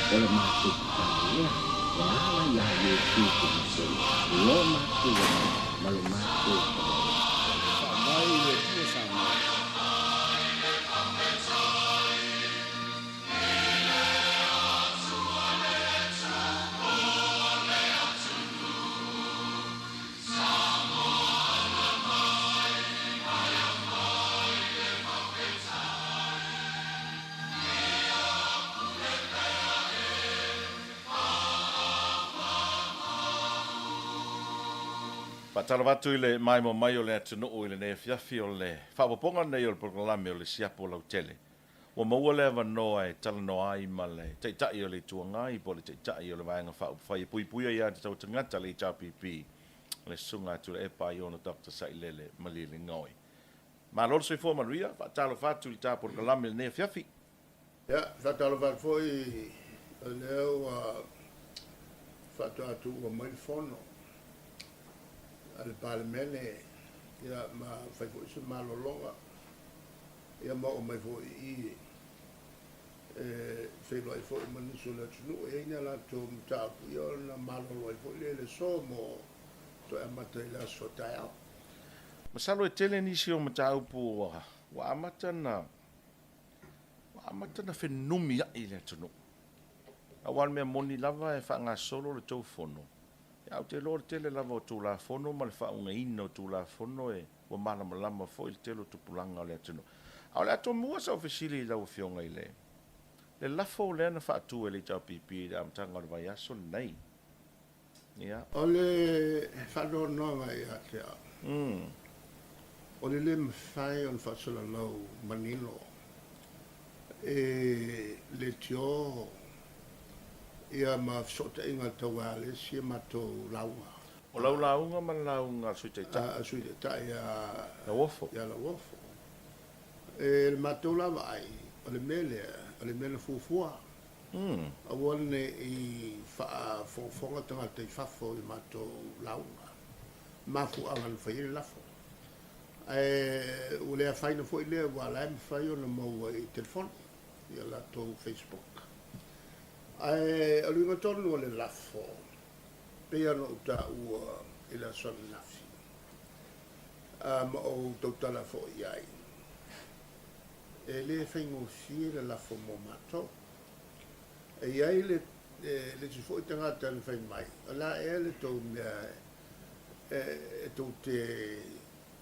o le mātou tāia, e ala ia Iesu Kristo, lo mātou ma lo mātou Whamai le tua whamai. Talavatu i le mai mo mai o le atunu o le ne fiafi o le whapaponga nei o le proklame o le Siapo Lautele. Wa maua le avanoa e talanoa ai ma le teitai o le tuangai po le teitai o le vaenga whai pui pui ia te tau tangata le HRPP le sunga tu le epa i ona Dr. Sailele malili ngoi. Ma lor soi fo manuia, whatalo whatu i tā proklame le ne fiafi. Ja, whatalo whatu foi leo whatu atu o mai whono. Al palemene ia ma fai fo se malolonga ia ma o mai fo I fai lo fo man so la tunu e ina la to mta ia na malolo fo le so mo to amata la so taia Masalo e tele nisi o mta upu wa amata na whenumi i le tunu. Awan mea moni lava e wha ngā solo le tau fono. Au te lor tele lava o tūla fono, ma le whaunga ina o tūla fono e wa malama lama fo il telo tupulanga o le atino. Au le ato mua sa ofisili I lau fionga I le. Le lafo o lea na whaatu e le tau pipi le amtanga o le vai aso nei. Ia. o le whano noanga I atea o le mwhai on whasola lau manino le tio ia ma sota inga tawale si ma to launga O lau launga ma launga sui te ta. a sui ta ia La wofo. ia la wofo le ma to lava ai o le mele fufua a wone I fa fonga tanga te fafo I ma to launga ma fu angan fa I lafo o le a faina fo I le wala me fa yo na mo I telefon ia la to Facebook a luinga tonu o le lafo pea no uta ua I la son nafi ma o tautala fo iai e le whaingo si le lafo mo mato e iai le tifo I tangata le whain mai a la e le tau mea e tau te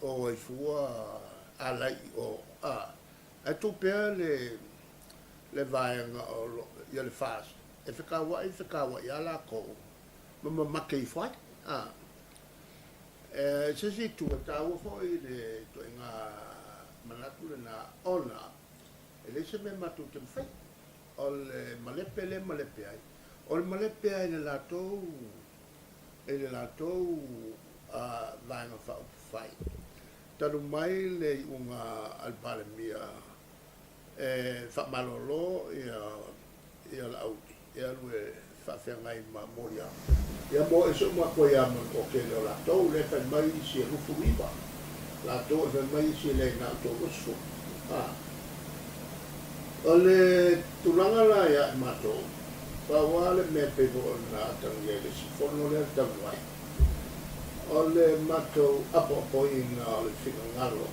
o ai fua alai o a tau pea le vaenga o ia le fast e whekawa I ala ko ma make I whai se si tua tāua fwoi le to inga manatu le na ona e le se me matu te mwhai o le malepe ai o le malepe ai le latou vaenga whai tanu mai le unga alpalemia whamalolo ia la auti ia lue whawhengai ma moria. Ia mo e so ma koe ama o ke leo la tau le whai mai si e rufu iwa. La tau e whai mai si le ngā tau rufu. O le tulanga la ia e matou. Wa le me pepo o nā tangi e le si fono le tanguai. O le matou apo I ngā le whina ngalo.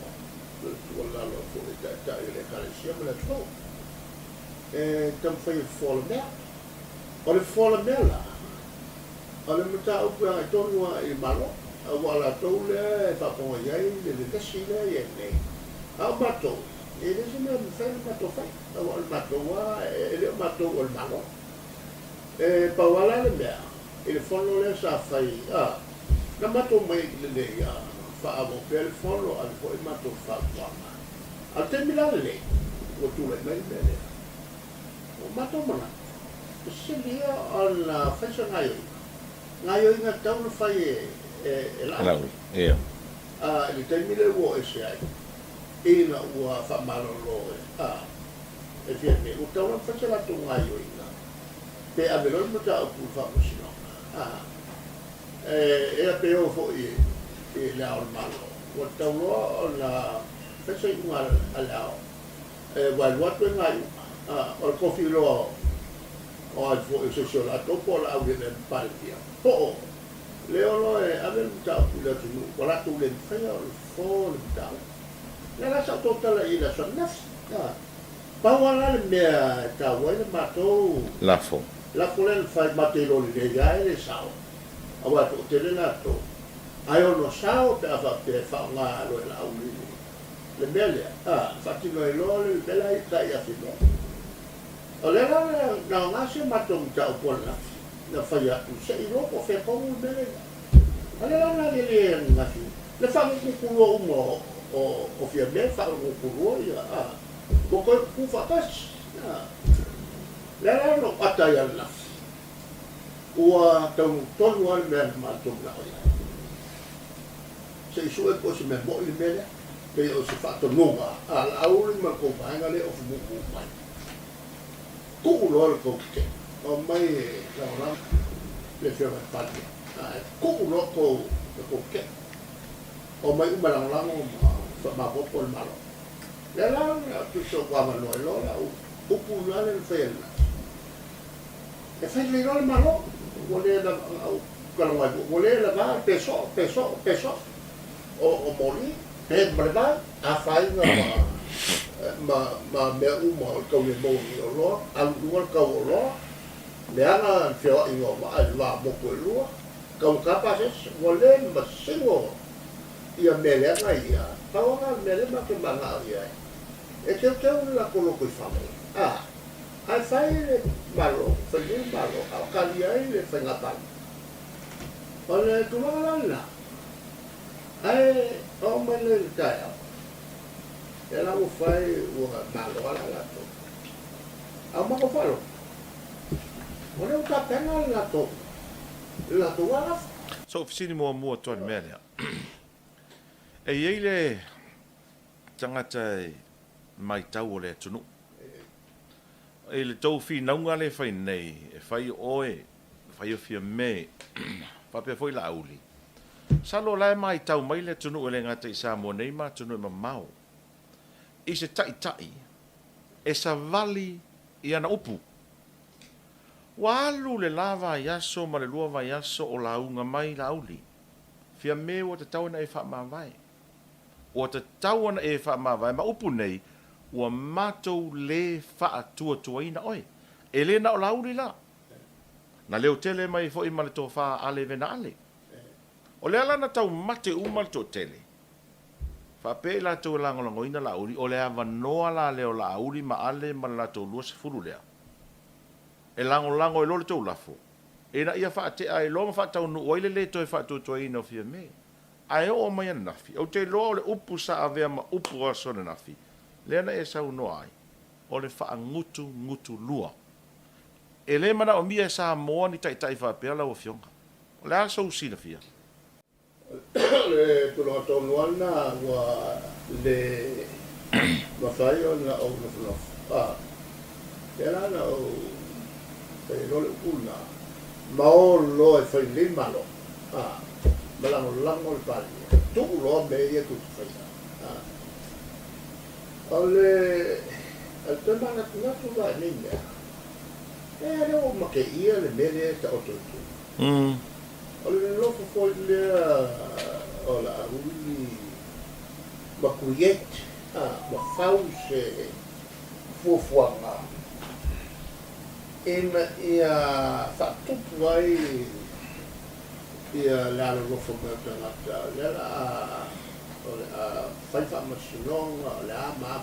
Le tualalo fo le tai le karesia me le tau. E tam whai fola mea. O le fola mea la, o le mata upu a tonua I malo, a wala tau le e whaponga iai, le lesi le I e nei. A o matou, e lesi mea mwhai matou whai, a wala matou a, e leo matou o le malo. E pawala le mea, I le fono le sa whai, na matou mai le nei, whaavo pia le fono, a le fo I matou whapuanga. A te mila le nei, o tūle mai le mea. O matou mana. Selia on fesa ngai nga tau no fai e la Ia. le taimile wo e sai ina ua fa malolo e fia me o tau fesa la tu ngai nga pe a velo mo ta ku fa mo sino e a pe o fo e la o malo o tau o la fesa nga ala e wa ngai o kofi lo o ai fo e so la topo la au le palpia po le ono e ave ta le tu wala tu le fai o fo le ta la sa totala ila so nas pa wala le mea ta wala mato Lafo. la fole fai matelo le ga e sao awa to te le na to ai ono sao pe fa nga lo la au le mele fatti no lo le bella ita ya fino o le na ngase matung ta o na fai atu se i loko fe komu mele ale na le ngasi le fa ku kulo mo o fia me fa ku kulo ya ko ku fa pas le no pata ya na ua tau tonu al mea matung la oia se isu e posi me mo i mele pe o se fato nunga al auli ma ko painga le of mu ku mai ku lo ko ke o mai la ora le fio mai pati ku lo ko ke o mai uma la ma po por malo le la tu so qua ma no lo la u pu la le fel e fai le lo malo vuole la kalau vuole la va peso o mori e brava a fai ma me umo ko le mo lo al luar ko lo le ana fio ingo va mo ko lo ko capaz vuole ma singo ia mele ngai ia tawa mele ma ke manga ia e te la ko lo ko fa ai fai malo, fai malo, au kali ai le fai ngatan. O le tumalala. Ai, o mele le kaya. E la u fai ua malo ala lato. Au mako falo. O le uta pena lato. Lato wala. So ofisini mua tuan mele. E iei le tangata mai tau o le tunu. E le tau fi naunga le fai nei, e fai oe, fai o fia me, papea foi la auli. Salo lai mai tau mai le tunu le ngata i sa mo nei ma tunu ma mau. I se tai, e sa vali i ana upu. Walu le lava yaso ma le lua vai yaso o la unga mai la auli. Fia me o te tau na e wha ma vai. O te tau na e wha ma vai, ma upu nei, ua matou le faa tua ina oi. E le na o lauri la. Na leo tele mai fo ima le tō faa ale vena ale. O le ala na tau mate uma le tō tele. Fa pe la tō langolango ina lauri, o le ava noa la leo lauri ma ale ma la tō lua se furu lea. E langolango e lole tō lafo. E na ia faa te ai loma faa tau nu oile le tō e faa tua ina o fia me. Ai o mai nafi. O te loa o le upu sa avea ma upu aso na nafi. Lena e sau no ai, o le wha ngutu lua. E le mana o mia sa moa ni tai wha peala o fionga. O le aso usina fia. Le tulo tonu ana wa le mafai o na o no. Era na o te lo le una. Ma o lo e fai le malo. Malango le pali. Tu lo me ia tu fai. Ole al tema na tu va ninja. Le o ma ke ia le mele ta o tu. Ole lo fo le ola uli ma kuiet ma fause fuanga. Ia fa tu vai ia la lo fo la la fai fa masinonga ma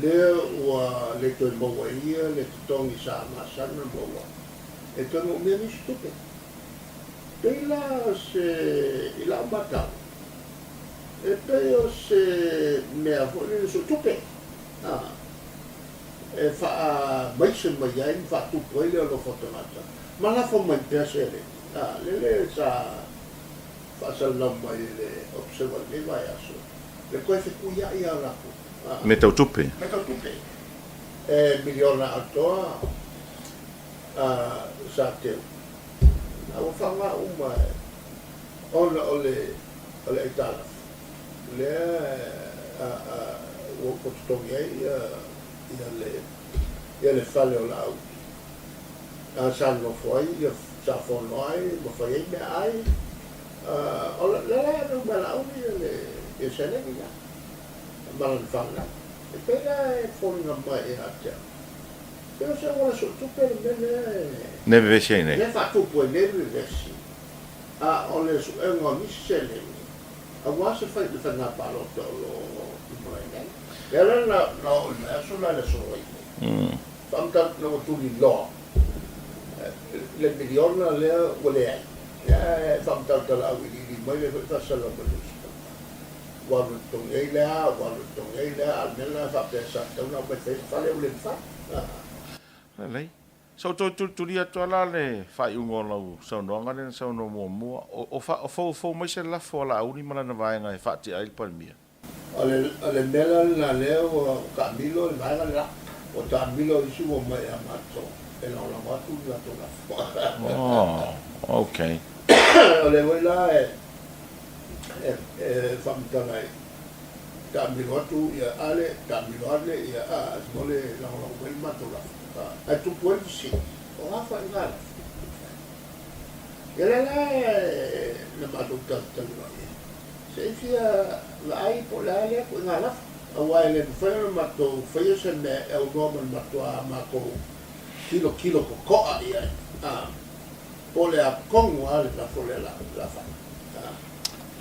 le ua le to mo ia le tongi sa ma sana mo e to mo mi stupe se ila bata e pe se me avole su tupe e fa mai se mai in fa tu poi le lo fotonata ma la fo mai piacere le sa fasa lama i le observa le vai aso. Le koe se kuia ia rapu. Me tau tupe? Me tau tupe. E miliona atoa sa teu. A o whanga uma ona ole itala. Le o pototongi ai ia le ia le fale o lau a sa no foi ia sa fo noi mo foi me ai o le no malau le e se ne ia malan fanga e pega e fo nga mai e atia pero se ora so tu per Neve vese nei. ne fa tu puoi neve vesi a o le su e ngo mi se le a wasa fa le fa na palo to lo mai e la no adesso la le so Famta no tu li lo le miliona le wale ya famta la wili mai le fa sala polisi guardo tongeila almeno fa pensare una bella fare un fa Lei. So tu lia to la le fai un lo so no ngale so no mo o fo mai se la fo la uni mana na vai ngai fa ti ai pal mia. Ale bella la leo Camilo vai la o Camilo si vuoi mai amato e non la matu la to la Oh, okay. Ale voi là famta lai Camilo tu ya ale ya smole la quel mato la a tu puoi sì o a fare la e la mato tanto se sia lai polale con la awai le mato foi se me é o nome mato a mato kilo ko ia pole a kongo ale la fole la fa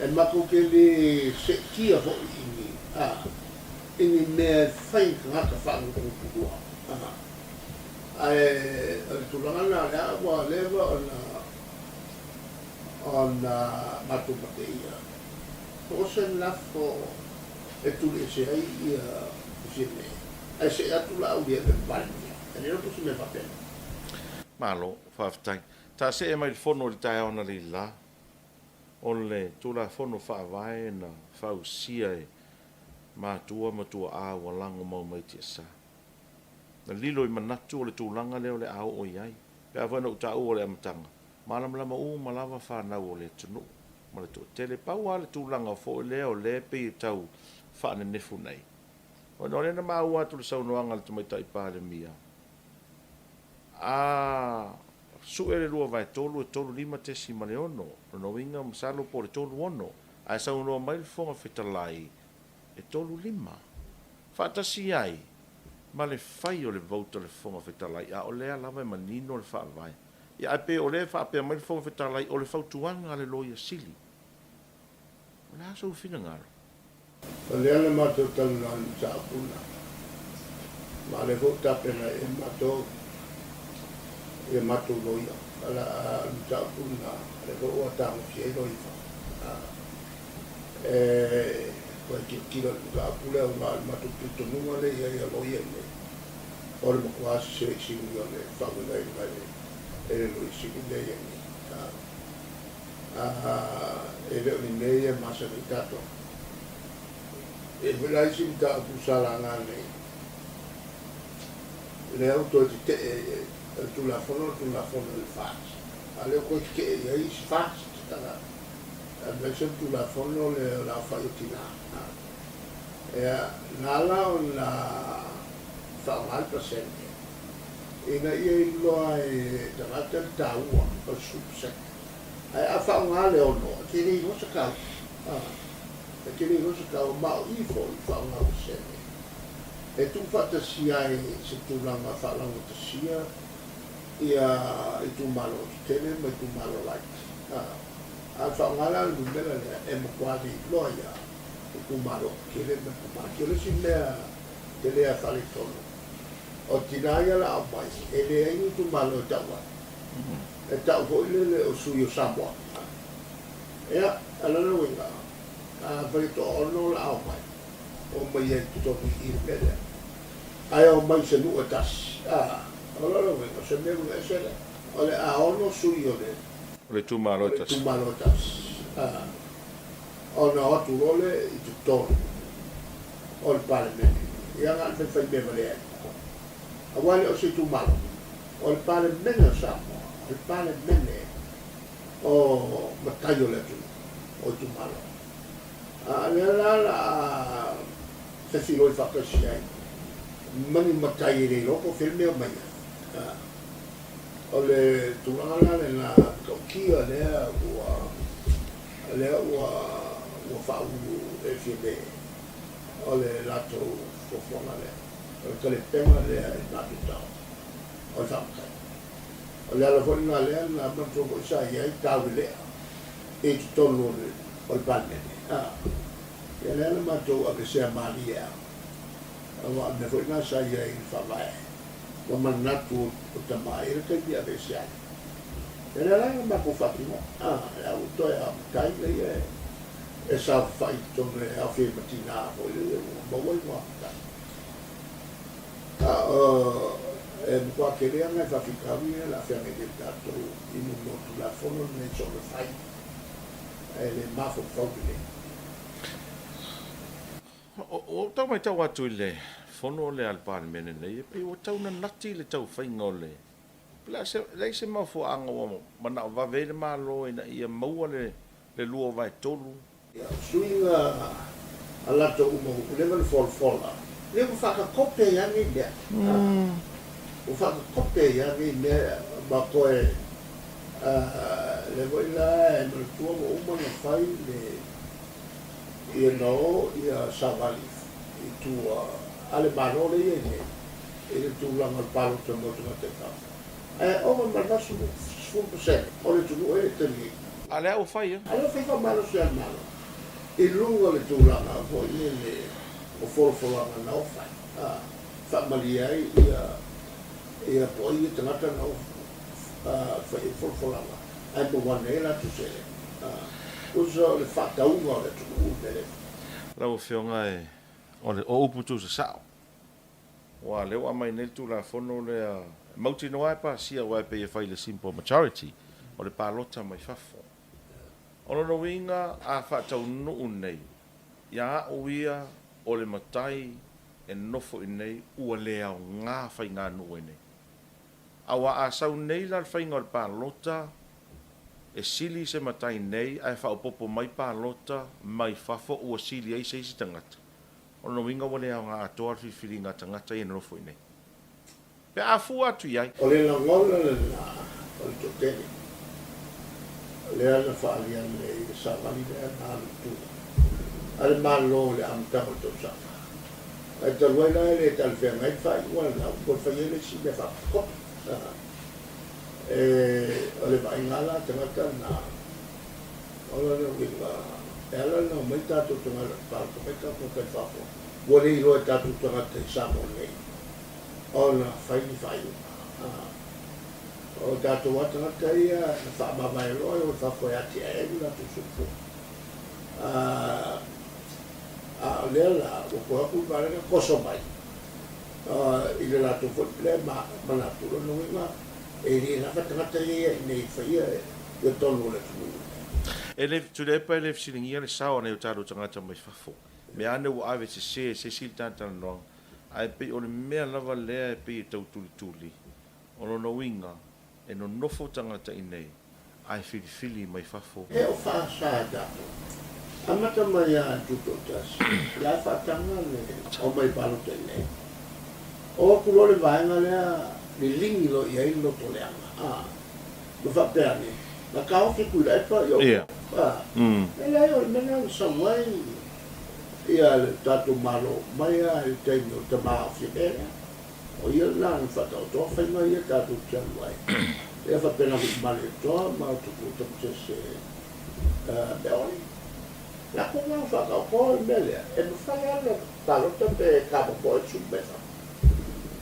e mato che li se kia ho ini me fai ngaka fa ko ai tulangana la wa leva ona matu pateia osen lafo e tu le se ai sine ai se atu la u dia balmi e non tu me papel Malo fa tai ta se mai fono le tai ona lila ole tu la fono fa vai na fa usia e matua a walango mau mai tia sa na lilo I manatu o le tūlanga leo le au o iai. Pea whana uta o le amatanga. Malam lama malawa whanau o le tunu. Ma le tele pau a le tūlanga fo leo le pe tau whana nefu nei. O no rena mau atu le saunoanga le tumaitai pā le mia. Su e le lua vai tolu e tolu lima tesi ma le ono. No inga masalo po le tolu ono. Ai saunoa mai le fonga whetalai e tolu lima. Whatasi ai. Ma le fai o le vouta le fonga whetalai, a o lea lava e manino le whaavai. Ia ai pe o lea whaapea mai le fonga whetalai o le whautuanga le loia sili. O lea sau whina ngaro. o lea le mato tanu na Siapo ma le vouta pena e mato loia ala Siapo le voa tamu si e loia qualche kilo da pure una mato tutto nuova le ia loia ne ora mo quasi 6 milioni fanno lei e lui si lei e le linee ma se dato e quella si da pusala ngane le auto di tu la fono il fast alle qualche è fast invece tu la fono la fai utilare nala una fa un'altra serie e io ai davanti al tavolo al subset a fa un ale o no che lì non si cava perché lì non si cava ma io fa una serie e tu fatta sia se tu la fa la sia e tu malo tele ma tu malo like a fa un ale non è quasi loia kumaro kele si le a fare tono o tinaia la mai e le ai tu malo tawa e tau ko le o suyo sabo allora winga per to ono la mai o mai e to I bele ai o mai se nu tas allora winga se me un essere ole a ono suyo le tu malo tas ona atu role I tutore o il parlamento ia nga te fai me vale a wale o se tu malo o il parlamento samo il parlamento o mataio le tu o tu malo la se si lo fa così mani matai le loko filme o mai o le tulanga le na tokia le ua fau e filme o le lato fofona le o le pema le na pitao o tamkai o le ala foni na le na manto ko sa ia tau le e tonu o le panene ia le ana matou a ke sea malia awa me foi na sa ia i whawai wa manatu o tamai e te pia ve sea e le ala ma ko whakino e au toi a kai le e sa whai tonu e a whi matina o le mawai wa e mkua kerea ngai whawhikawi e la whiange de tatou inu notu la fono nei so le whai e le mafo whaupile O tau mai tau atu i le fono le alpare mene nei, e pe o tau na nati le tau whainga o le. Pila se mau fu anga o mana o wawele malo ina ia maua le lua vai tolu. Suinga a lato umo, leva le fola. Leva whakakope yangi mea. O whakakope yangi mea ma koe le waila e maratua o uma na whai le ia no ia savali i tu ale barole ia ne ele tu langa palo te mo te ka o ma na su 100% o le tu e te ni Ale au whai ale fa malo se malo i lungo le tu langa o le o for na o fai fa malia ia po i te mata no fa i for langa ai po wane la tu se uso le fatta uno le tu bene Rau whionga e o uputu sa sao. Wa leo amai nei tu la fono le mauti no ai pa sia wai pe e whai le simple majority o le palota mai fafo. Ono no winga a whatau nuu nei. Ia o ia o le matai e nofo i nei ua lea o ngā whai ngā nuu e nei. Awa a sau nei la whai ngā le palota e sili se matai nei ai whaopopo mai palota mai fafo ua sili ai seisi tangata. Ono winga wale au ngā atoa whiwhiri ngā tangata i nofo i nei. Pe a fu atu iai. o le langola le na o le totene le ana whaalia le savali le ana tu ale malo le amtama to safa ai talwaila le talwhenga i whai wala ko whai ele si me whakop o le vai ngala tangata na o le winga e ala no mai tatu tangata palko mai tatu kai whafo wale i loe tatu tangata i samo nei o na whai o tatu watangata ia na whaamawai loe o whafo e ati e egu na tu supu a lea la o kuhaku varega koso mai i le latu fotile manaturo no winga e ri na tangata ia nei whaia e tonu le tunu Ele tu le pa ele silingia le sao ne utaru tangata mai fafo. Me ane u ave se sil tanta no. Ai pe o le mea lava le pe tau tuli. Ono no winga e no nofo tangata i nei. Ai fili mai fafo. e o whaasa dato amata mai a tutotas la whatanga le o mai palote nei o kulole vaenga lea ni lingi lo ia ilo to leanga lo whapeane na kao ki kula e pa yo Ia. e la yo mena samai ia le tatu malo mai a il teino te maa fiera o ia la ni whatau toa whainga ia tatu tianuai e whapena ki male toa ma tu kuta se beoni la kuma whakau koe melea e me whai ala talota pe kapa koe tsumbeta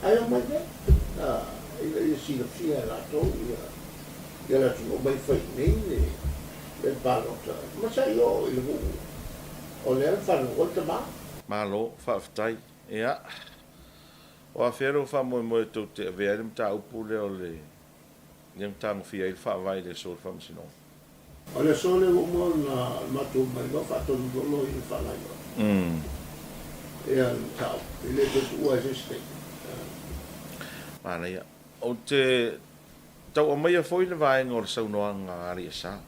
ai o mai ne ia sina fia la tau ia la tuno mai whai nei le palota ma sa yo i hu o le whanu o te maa Malo whaftai. Ia. O a whero whamoe tau te avea ta upu le o le Niem tang fia il whawai le sol whamsino. o le sole o mo na matu mai no whatonu dolo i whanai ia tau i le te tua esiste Mana ia. O te tau o mai a foi le vai ngor sau noa ngā ari a sa.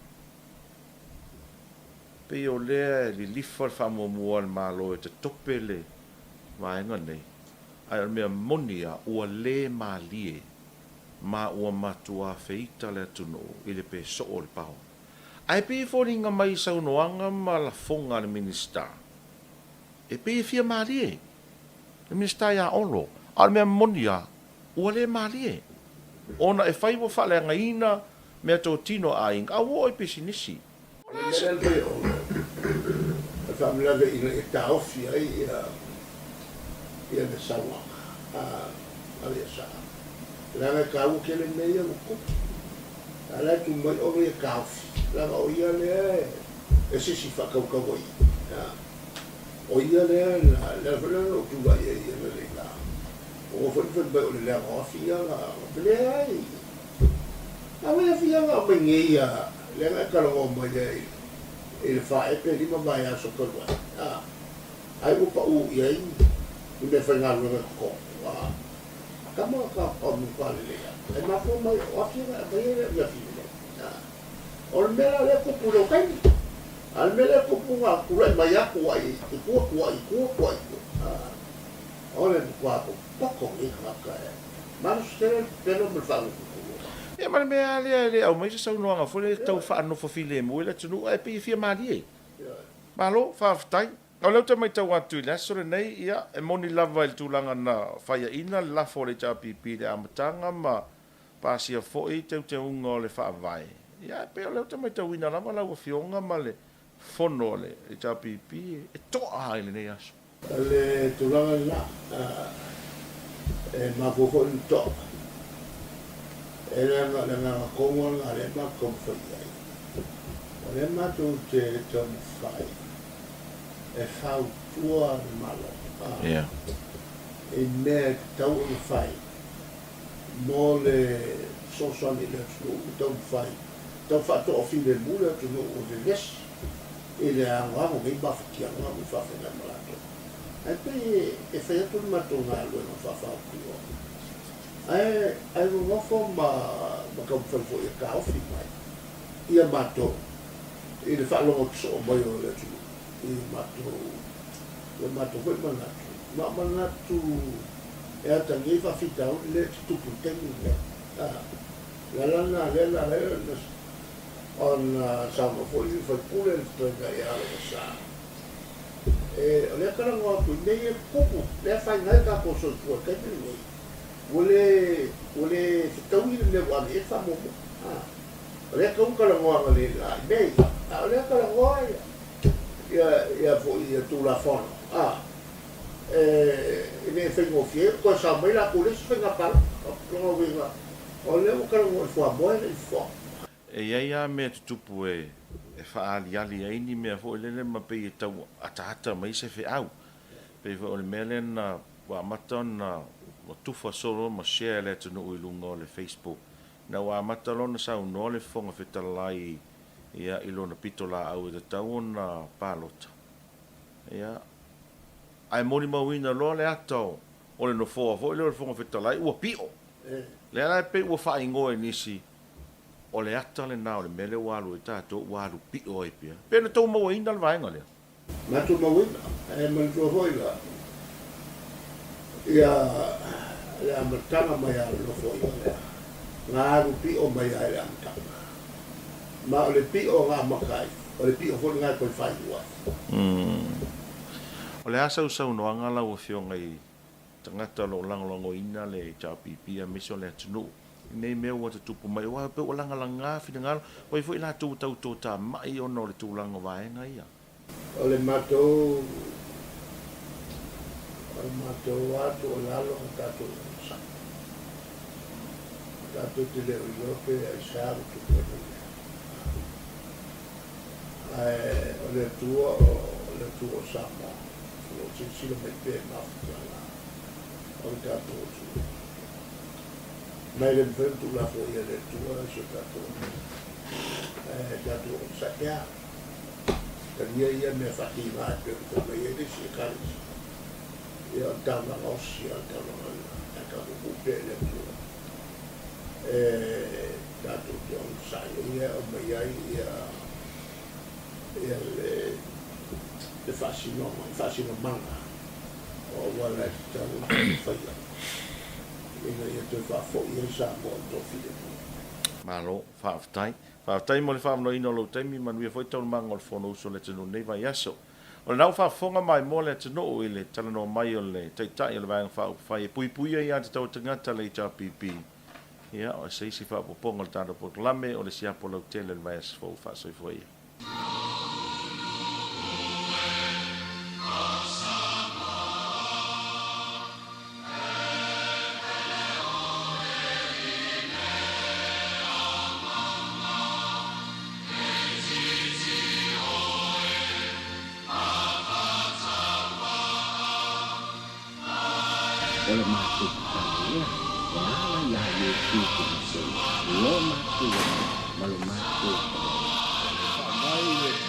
Pe o lea li lifa whamua mua le malo e te tope le vai ngai nei. ai mea monia ua le malie ma ua matua feita le tunu i le pe so o le pao. Ai pe foringa mai saunoanga ma la fonga le minista. E pe fia malie. Le minista ya olo. Ai mea monia ua le malie. Ona e fai wa fale ngaina mea tō tino a inga. A wo e pesi nisi. Le pe o. E famila ve ina e taofi ai ia le sawa. Ale sa. Langa kau ke le meia ko. Ala tu mai o ia kaofi. Langa o ia le e si fa kau kau i. O ia le la no tu vai ia le la. O foi ba o le ofi ia la. Le ai. A we fia la mengia. Langa kalo o mai ai. Il fa e pe lima vai a so ko. Ai o pa u ia i. Me fa ngalo ko. Kama ka mu ka le e ma ko mai o fi na ba ia fi le o mela le ko pulo kai al mela ko punga ku le mai aku ai ku o le ko ko e ka ma se pero me fa e ma me ale au mai se no nga fo le tau fa no fo file mo le tunu e pe fi mali ma lo fa ftai o le mai tau atu le so nei ia e moni lava il tulanga na faia ina la fo le chapipi le amatanga ma pasia fo i te unga le fa vai ia pe o le mai tau ina lava la fionga ma le fono le chapipi e to ai le nei aso le tulanga la e ma fo to e la ko mo la le ma ko fo ia o le ma tu te ton fai e fau tua malo. Yeah. E me tau o fai. Mo le sosani le tau fai. Tau fa to fi le mula tu no o de les. E le anga mo ba fi anga mo fa fa na malato. E pe e fa tu ma to na lo no fa fa ku. Ai no fo ma ka fa fo e ka fi mai. Ia ma to. E le fa lo so mo yo le tu. I mato foi manatu e ata ngai fa fita le tupu tenu la on sama foi pule to ga sa e le kala ngo tu nei popo le fa ngai ka po so tu ka ni ole fitau ni le wa e fa mo le ka un kala ngo le nei le kala ngo ia foi tu la fono ne fengo fie ko sa mai la polisi fenga pala ko vinga o le o kala mo fo mo e fo e ia me tupu e fa ali ai ni me fo le ma pe tau ata mai se fe au pe o le melen na wa maton na o tufa solo ma share le tu no ilungo le Facebook na wa matalon sa no le fonga fetalai ia ilona pitola au de tau na palota ia ai moni mawina lo le ato o le no fo le fonga fetalai ua pio le ala pe ua fa ingo nisi o le ata le na o le mele walu e tato walu pio e pia pe na to mo ina le vainga le ma tu mawina e ma tu hoila ia le amatanga mai lo fo ia nga ru pio mai ai le amatanga ma o le pio nga makai o le pio fo nga ko fai wa o le asa usau no anga la o fionga i tangata lo lango ina le chapipi a miso le tunu nei me o te tupu mai wa pe o langa finanga o foi la tu tau ta mai o no le tu lango vai nga ia o le mato atu o lalo tato sa tato te le o pe ai sa tu o le tuo sama o si lo mette ma o tato mai le vento la foia le tuo so tato sa ya ia me fatima per come ieri si cari io dava l'ossia a capo bene dato che non sai io le fascino manga o wala talu faia ina ia te whafo i sa mo tofi Malo, whaafitai mo le whaamno ino lo taimi manuia foi tau manga o le whono uso le tenu nei vai aso. O le nau whaafonga mai mo le tenu o i le talano mai o le taitai o le vanga whaupwhai e pui pui ai ate tau tangata le HRPP. Ia, o se isi whaapoponga le tāna poklame o le Siapo Lautele le vai aso fau whaasoi foi. o le mātou tānia, e ala ia Iesu Kristo, lo mātou ma lo mātou. mai